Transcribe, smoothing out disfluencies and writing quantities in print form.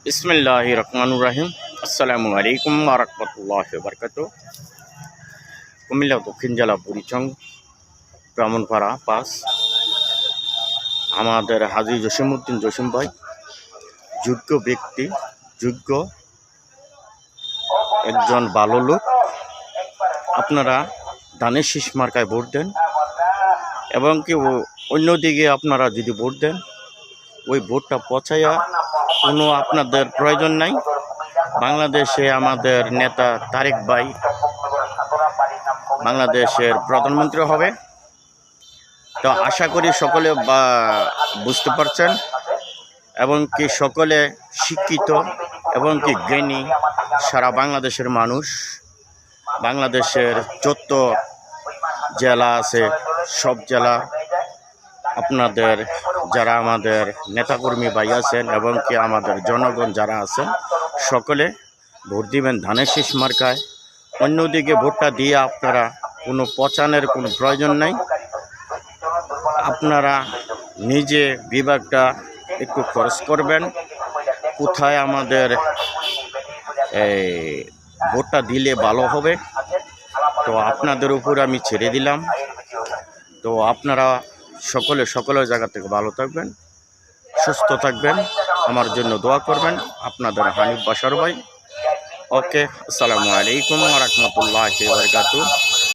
বিসমিল্লাহির রহমানির রহিম। আসসালামু আলাইকুম ওয়া রাহমাতুল্লাহি ওয়া বারাকাতুহু। কুমিল্লা দক্ষিণ জেলা বুড়িচং ব্রাহ্মণপাড়া পাস আমাদের হাজী জসিমউদ্দিন জসিম ভাই যোগ্য ব্যক্তি, যোগ্য একজন ভালো লোক। আপনারা ধানের শীষ মার্কায় ভোট দেন এবং কি অন্যদিকে আপনারা যদি ভোট দেন ওই ভোটটা পচাইয়া কোনো আপনাদের প্রয়োজন নাই। বাংলাদেশে আমাদের নেতা তারেক ভাই বাংলাদেশের প্রধানমন্ত্রী হবে, তো আশা করি সকলে বুঝতে পারছেন এবং কি সকলে শিক্ষিত এবং কি জ্ঞানী। সারা বাংলাদেশের মানুষ, বাংলাদেশের যত জেলা আছে সব জেলা আপনাদের যারা আমাদের নেতাকর্মী ভাই আছেন এবং কি আমাদের জনগণ যারা আছেন সকলে ভোট দিবেন ধানের শীষ মার্কায়। অন্যদিকে ভোটটা দিয়ে আপনারা কোনো পচানের কোনো প্রয়োজন নেই। আপনারা নিজে বিভাগটা একটু খরচ করবেন, কোথায় আমাদের ভোটটা দিলে ভালো হবে, তো আপনাদের উপর আমি ছেড়ে দিলাম। তো আপনারা সকলের জায়গা থেকে ভালো থাকবেন, সুস্থ থাকবেন, আমার জন্য দোয়া করবেন। আপনাদের হানিফ বাশার ভাই। ওকে, আসসালামু আলাইকুম ওয়া রাহমাতুল্লাহি ওয়া বারাকাতুহু।